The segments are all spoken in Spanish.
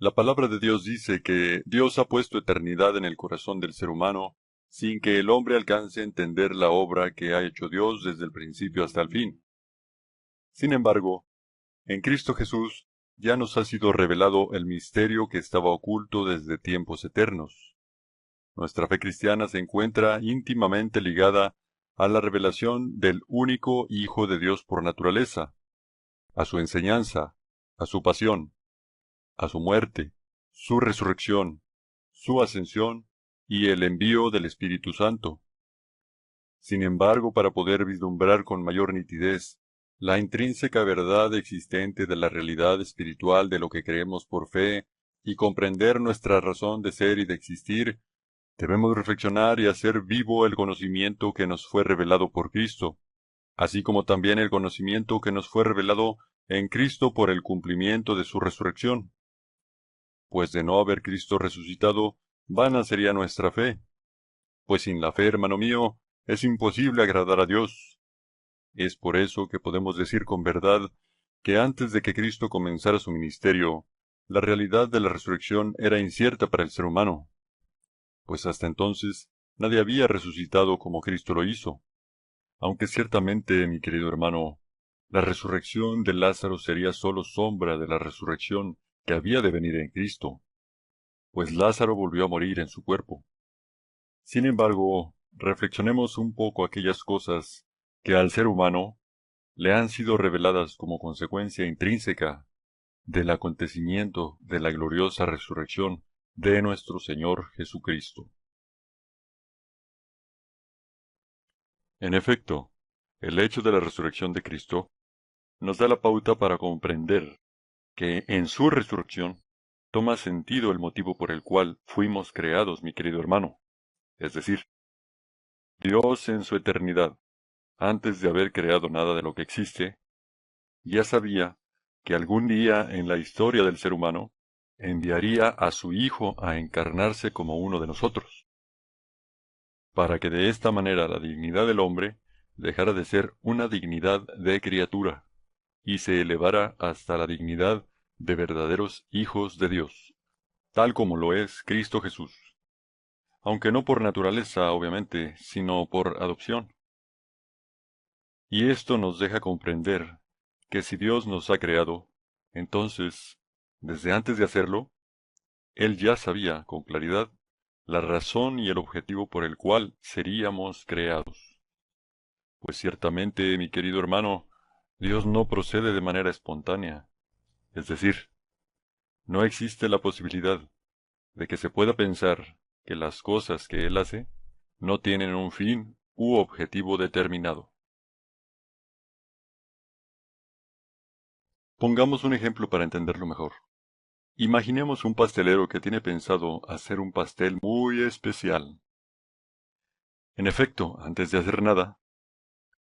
La palabra de Dios dice que Dios ha puesto eternidad en el corazón del ser humano, sin que el hombre alcance a entender la obra que ha hecho Dios desde el principio hasta el fin. Sin embargo, en Cristo Jesús ya nos ha sido revelado el misterio que estaba oculto desde tiempos eternos. Nuestra fe cristiana se encuentra íntimamente ligada a la revelación del único Hijo de Dios por naturaleza, a su enseñanza, a su pasión, a su muerte, su resurrección, su ascensión y el envío del Espíritu Santo. Sin embargo, para poder vislumbrar con mayor nitidez la intrínseca verdad existente de la realidad espiritual de lo que creemos por fe y comprender nuestra razón de ser y de existir, debemos reflexionar y hacer vivo el conocimiento que nos fue revelado por Cristo, así como también el conocimiento que nos fue revelado en Cristo por el cumplimiento de su resurrección. Pues de no haber Cristo resucitado, vana sería nuestra fe. Pues sin la fe, hermano mío, es imposible agradar a Dios. Es por eso que podemos decir con verdad que antes de que Cristo comenzara su ministerio, la realidad de la resurrección era incierta para el ser humano, pues hasta entonces nadie había resucitado como Cristo lo hizo. Aunque ciertamente, mi querido hermano, la resurrección de Lázaro sería sólo sombra de la resurrección que había de venir en Cristo, pues Lázaro volvió a morir en su cuerpo. Sin embargo, reflexionemos un poco aquellas cosas que al ser humano le han sido reveladas como consecuencia intrínseca del acontecimiento de la gloriosa resurrección de nuestro Señor Jesucristo. En efecto, el hecho de la resurrección de Cristo nos da la pauta para comprender que en su resurrección toma sentido el motivo por el cual fuimos creados, mi querido hermano. Es decir, Dios en su eternidad, antes de haber creado nada de lo que existe, ya sabía que algún día en la historia del ser humano enviaría a su Hijo a encarnarse como uno de nosotros, para que de esta manera la dignidad del hombre dejara de ser una dignidad de criatura y se elevara hasta la dignidad de verdaderos hijos de Dios, tal como lo es Cristo Jesús, aunque no por naturaleza, obviamente, sino por adopción. Y esto nos deja comprender que si Dios nos ha creado, entonces, desde antes de hacerlo, Él ya sabía con claridad la razón y el objetivo por el cual seríamos creados. Pues ciertamente, mi querido hermano, Dios no procede de manera espontánea, es decir, no existe la posibilidad de que se pueda pensar que las cosas que Él hace no tienen un fin u objetivo determinado. Pongamos un ejemplo para entenderlo mejor. Imaginemos un pastelero que tiene pensado hacer un pastel muy especial. En efecto, antes de hacer nada,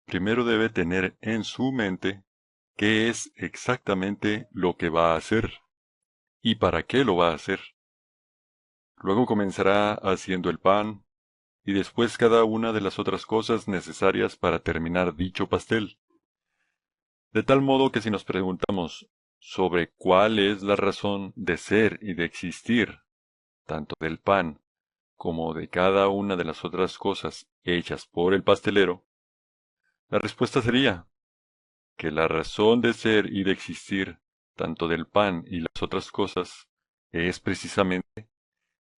primero debe tener en su mente qué es exactamente lo que va a hacer y para qué lo va a hacer. Luego comenzará haciendo el pan y después cada una de las otras cosas necesarias para terminar dicho pastel. De tal modo que si nos preguntamos sobre cuál es la razón de ser y de existir, tanto del pan como de cada una de las otras cosas hechas por el pastelero, la respuesta sería que la razón de ser y de existir, tanto del pan y las otras cosas, es precisamente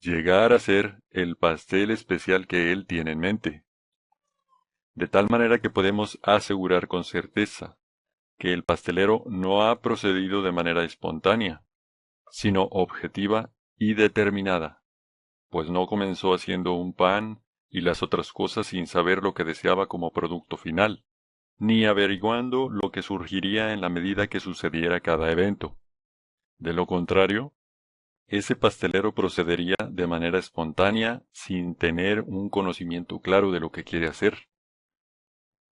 llegar a ser el pastel especial que él tiene en mente. De tal manera que podemos asegurar con certeza que el pastelero no ha procedido de manera espontánea, sino objetiva y determinada, pues no comenzó haciendo un pan y las otras cosas sin saber lo que deseaba como producto final, ni averiguando lo que surgiría en la medida que sucediera cada evento. De lo contrario, ese pastelero procedería de manera espontánea sin tener un conocimiento claro de lo que quiere hacer,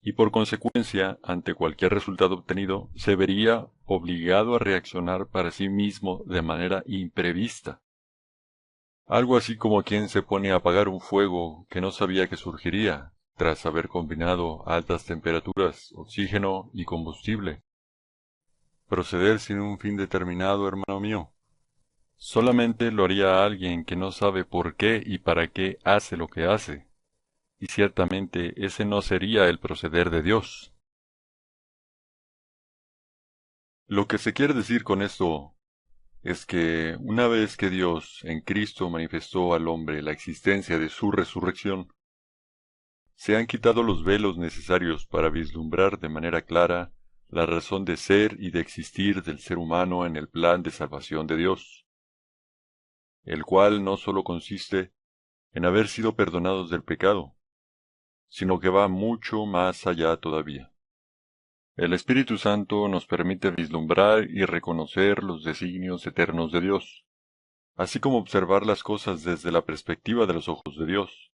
y por consecuencia, ante cualquier resultado obtenido, se vería obligado a reaccionar para sí mismo de manera imprevista. Algo así como quien se pone a apagar un fuego que no sabía que surgiría, tras haber combinado altas temperaturas, oxígeno y combustible. Proceder sin un fin determinado, hermano mío, Solamente lo haría alguien que no sabe por qué y para qué hace lo que hace, y ciertamente ese no sería el proceder de Dios. Lo que se quiere decir con esto es que una vez que Dios en Cristo manifestó al hombre la existencia de su resurrección, se han quitado los velos necesarios para vislumbrar de manera clara la razón de ser y de existir del ser humano en el plan de salvación de Dios, el cual no sólo consiste en haber sido perdonados del pecado, sino que va mucho más allá todavía. El Espíritu Santo nos permite vislumbrar y reconocer los designios eternos de Dios, así como observar las cosas desde la perspectiva de los ojos de Dios.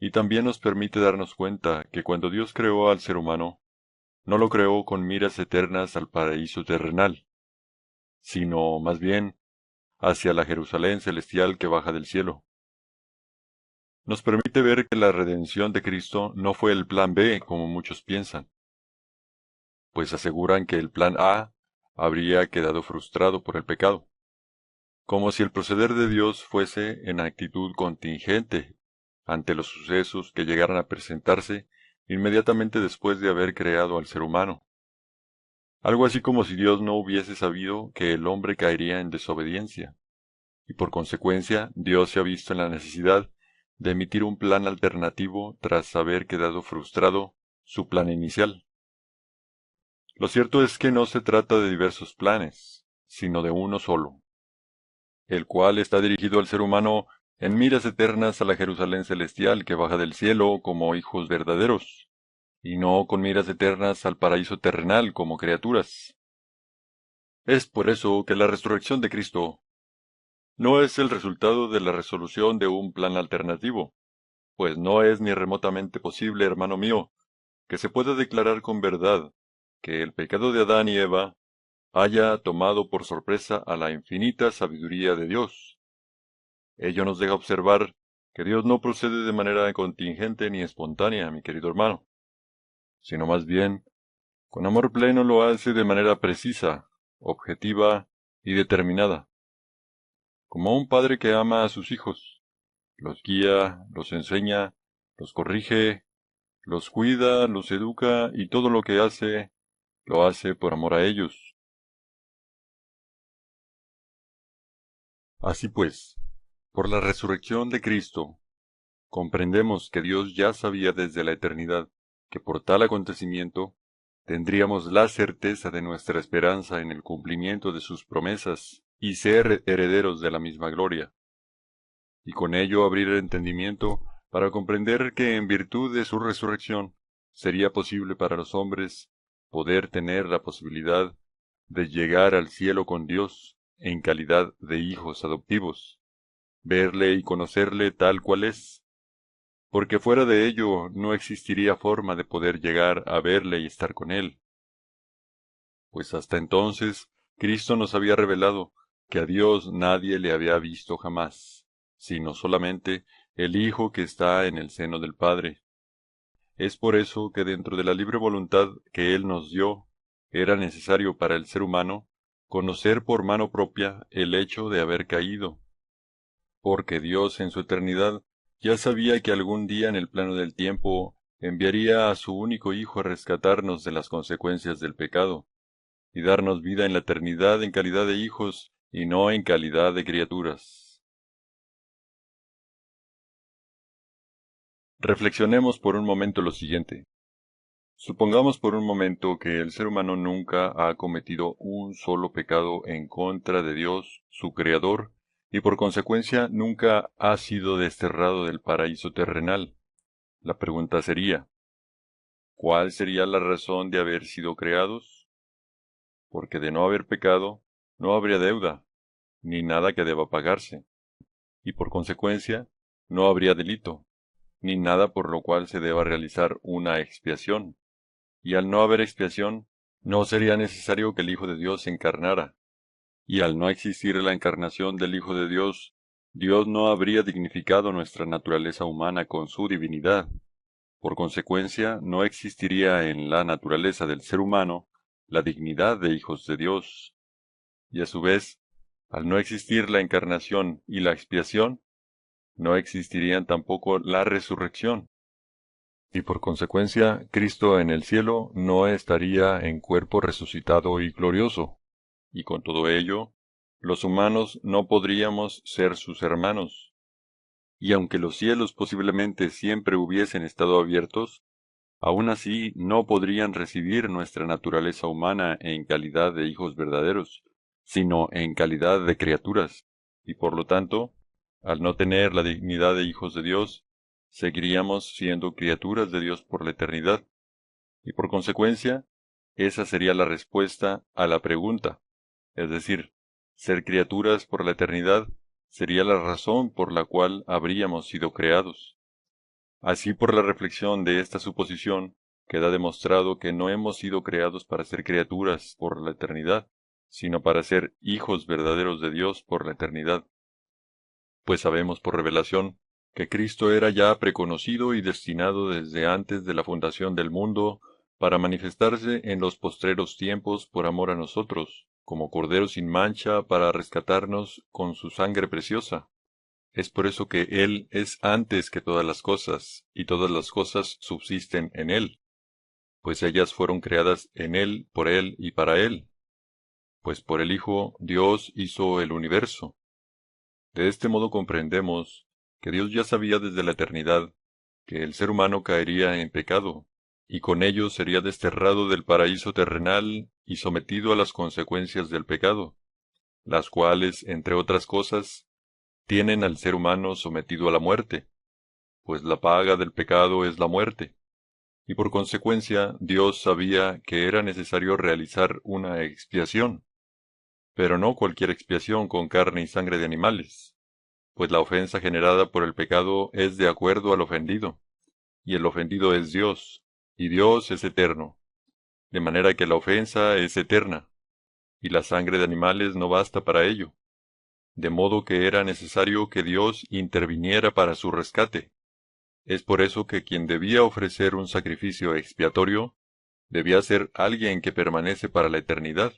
Y también nos permite darnos cuenta que cuando Dios creó al ser humano, no lo creó con miras eternas al paraíso terrenal, sino más bien hacia la Jerusalén celestial que baja del cielo. Nos permite ver que la redención de Cristo no fue el plan B como muchos piensan, pues aseguran que el plan A habría quedado frustrado por el pecado, como si el proceder de Dios fuese en actitud contingente ante los sucesos que llegaran a presentarse inmediatamente después de haber creado al ser humano. Algo así como si Dios no hubiese sabido que el hombre caería en desobediencia, y por consecuencia Dios se ha visto en la necesidad de emitir un plan alternativo tras haber quedado frustrado su plan inicial. Lo cierto es que no se trata de diversos planes, sino de uno solo, el cual está dirigido al ser humano en miras eternas a la Jerusalén celestial que baja del cielo como hijos verdaderos, y no con miras eternas al paraíso terrenal como criaturas. Es por eso que la resurrección de Cristo no es el resultado de la resolución de un plan alternativo, pues no es ni remotamente posible, hermano mío, que se pueda declarar con verdad que el pecado de Adán y Eva haya tomado por sorpresa a la infinita sabiduría de Dios. Ello nos deja observar que Dios no procede de manera contingente ni espontánea, mi querido hermano, sino más bien, con amor pleno lo hace de manera precisa, objetiva y determinada, como un padre que ama a sus hijos, los guía, los enseña, los corrige, los cuida, los educa y todo lo que hace, lo hace por amor a ellos. Así pues, por la resurrección de Cristo, comprendemos que Dios ya sabía desde la eternidad que por tal acontecimiento tendríamos la certeza de nuestra esperanza en el cumplimiento de sus promesas y ser herederos de la misma gloria, y con ello abrir el entendimiento para comprender que en virtud de su resurrección sería posible para los hombres poder tener la posibilidad de llegar al cielo con Dios en calidad de hijos adoptivos, verle y conocerle tal cual es, porque fuera de ello no existiría forma de poder llegar a verle y estar con él, pues hasta entonces Cristo nos había revelado que a Dios nadie le había visto jamás, sino solamente el Hijo que está en el seno del Padre. Es por eso que dentro de la libre voluntad que Él nos dio, era necesario para el ser humano conocer por mano propia el hecho de haber caído, porque Dios en su eternidad ya sabía que algún día en el plano del tiempo enviaría a su único Hijo a rescatarnos de las consecuencias del pecado, y darnos vida en la eternidad en calidad de hijos y no en calidad de criaturas. Reflexionemos por un momento lo siguiente. Supongamos por un momento que el ser humano nunca ha cometido un solo pecado en contra de Dios, su Creador, y por consecuencia nunca ha sido desterrado del paraíso terrenal. La pregunta sería, ¿cuál sería la razón de haber sido creados? Porque de no haber pecado, no habría deuda, ni nada que deba pagarse, y por consecuencia, no habría delito, ni nada por lo cual se deba realizar una expiación, y al no haber expiación, no sería necesario que el Hijo de Dios se encarnara, y al no existir la encarnación del Hijo de Dios, Dios no habría dignificado nuestra naturaleza humana con su divinidad. Por consecuencia, no existiría en la naturaleza del ser humano la dignidad de hijos de Dios, y a su vez, Al no existir la encarnación y la expiación, no existirían tampoco la resurrección, y por consecuencia Cristo en el cielo no estaría en cuerpo resucitado y glorioso, y con todo ello, los humanos no podríamos ser sus hermanos, y aunque los cielos posiblemente siempre hubiesen estado abiertos, aún así no podrían recibir nuestra naturaleza humana en calidad de hijos verdaderos, sino en calidad de criaturas, y por lo tanto, al no tener la dignidad de hijos de Dios, seguiríamos siendo criaturas de Dios por la eternidad, y por consecuencia, esa sería la respuesta a la pregunta, es decir, ser criaturas por la eternidad sería la razón por la cual habríamos sido creados. Así, por la reflexión de esta suposición, queda demostrado que no hemos sido creados para ser criaturas por la eternidad, sino para ser hijos verdaderos de Dios por la eternidad. Pues sabemos por revelación que Cristo era ya preconocido y destinado desde antes de la fundación del mundo para manifestarse en los postreros tiempos por amor a nosotros, como Cordero sin mancha para rescatarnos con su sangre preciosa. Es por eso que Él es antes que todas las cosas, y todas las cosas subsisten en Él, pues ellas fueron creadas en Él, por Él y para Él, pues por el Hijo Dios hizo el universo. De este modo comprendemos que Dios ya sabía desde la eternidad que el ser humano caería en pecado, y con ello sería desterrado del paraíso terrenal y sometido a las consecuencias del pecado, las cuales, entre otras cosas, tienen al ser humano sometido a la muerte, pues la paga del pecado es la muerte, y por consecuencia Dios sabía que era necesario realizar una expiación, pero no cualquier expiación con carne y sangre de animales, pues la ofensa generada por el pecado es de acuerdo al ofendido, y el ofendido es Dios, y Dios es eterno, de manera que la ofensa es eterna, y la sangre de animales no basta para ello, de modo que era necesario que Dios interviniera para su rescate. Es por eso que quien debía ofrecer un sacrificio expiatorio debía ser alguien que permanece para la eternidad,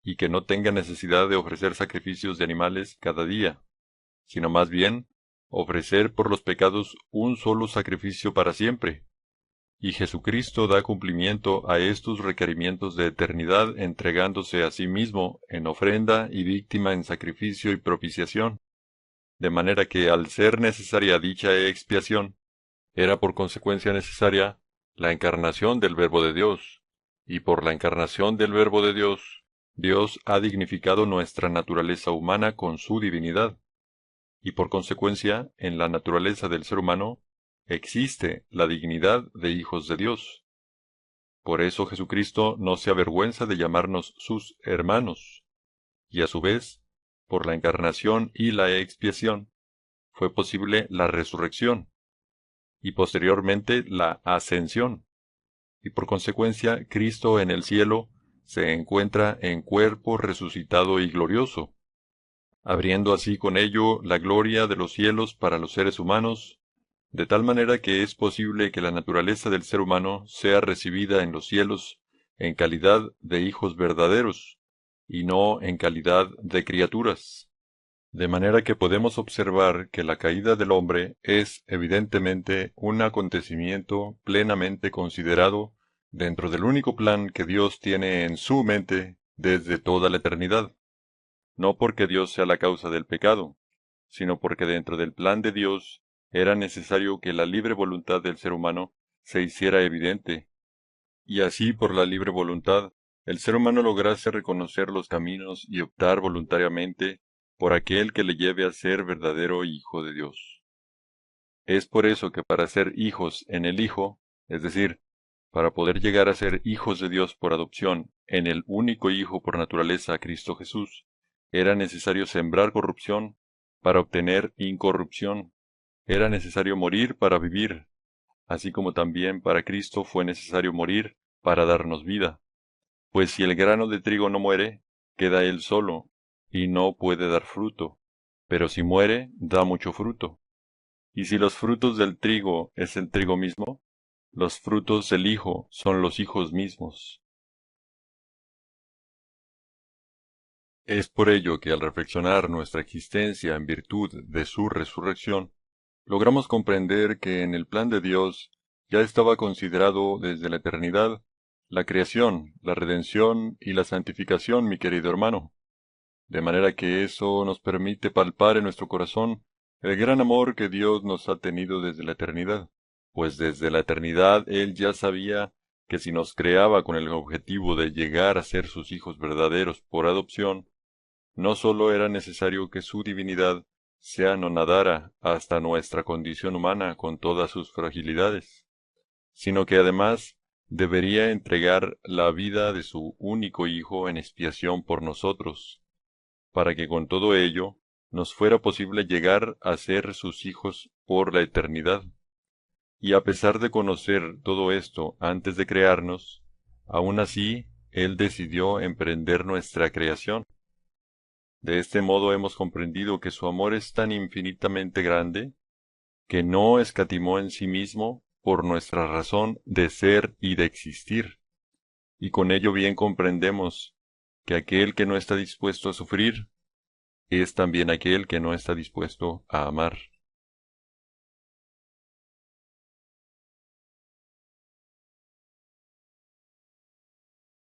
y que no tenga necesidad de ofrecer sacrificios de animales cada día, sino más bien ofrecer por los pecados un solo sacrificio para siempre. Y Jesucristo da cumplimiento a estos requerimientos de eternidad entregándose a sí mismo en ofrenda y víctima en sacrificio y propiciación, de manera que al ser necesaria dicha expiación, era por consecuencia necesaria la encarnación del Verbo de Dios, y por la encarnación del Verbo de Dios, Dios ha dignificado nuestra naturaleza humana con su divinidad, y por consecuencia, en la naturaleza del ser humano, existe la dignidad de hijos de Dios. Por eso Jesucristo no se avergüenza de llamarnos sus hermanos, y a su vez, por la encarnación y la expiación, fue posible la resurrección, y posteriormente la ascensión, y por consecuencia Cristo en el cielo se encuentra en cuerpo resucitado y glorioso, abriendo así con ello la gloria de los cielos para los seres humanos, de tal manera que es posible que la naturaleza del ser humano sea recibida en los cielos en calidad de hijos verdaderos, y no en calidad de criaturas. De manera que podemos observar que la caída del hombre es evidentemente un acontecimiento plenamente considerado dentro del único plan que Dios tiene en su mente desde toda la eternidad, no porque Dios sea la causa del pecado, sino porque dentro del plan de Dios era necesario que la libre voluntad del ser humano se hiciera evidente, y así por la libre voluntad el ser humano lograse reconocer los caminos y optar voluntariamente por aquel que le lleve a ser verdadero hijo de Dios. Es por eso que para ser hijos en el Hijo, es decir, para poder llegar a ser hijos de Dios por adopción en el único Hijo por naturaleza, Cristo Jesús, era necesario sembrar corrupción para obtener incorrupción. Era necesario morir para vivir, así como también para Cristo fue necesario morir para darnos vida. Pues si el grano de trigo no muere, queda él solo, y no puede dar fruto, pero si muere, da mucho fruto. Y si los frutos del trigo es el trigo mismo, los frutos del Hijo son los hijos mismos. Es por ello que al reflexionar nuestra existencia en virtud de su resurrección, logramos comprender que en el plan de Dios ya estaba considerado desde la eternidad la creación, la redención y la santificación, mi querido hermano, de manera que eso nos permite palpar en nuestro corazón el gran amor que Dios nos ha tenido desde la eternidad, pues desde la eternidad Él ya sabía que si nos creaba con el objetivo de llegar a ser sus hijos verdaderos por adopción, no sólo era necesario que su divinidad se anonadara hasta nuestra condición humana con todas sus fragilidades, sino que además debería entregar la vida de su único Hijo en expiación por nosotros, para que con todo ello nos fuera posible llegar a ser sus hijos por la eternidad. Y a pesar de conocer todo esto antes de crearnos, aun así Él decidió emprender nuestra creación. De este modo hemos comprendido que su amor es tan infinitamente grande, que no escatimó en sí mismo por nuestra razón de ser y de existir, y con ello bien comprendemos que aquel que no está dispuesto a sufrir, es también aquel que no está dispuesto a amar.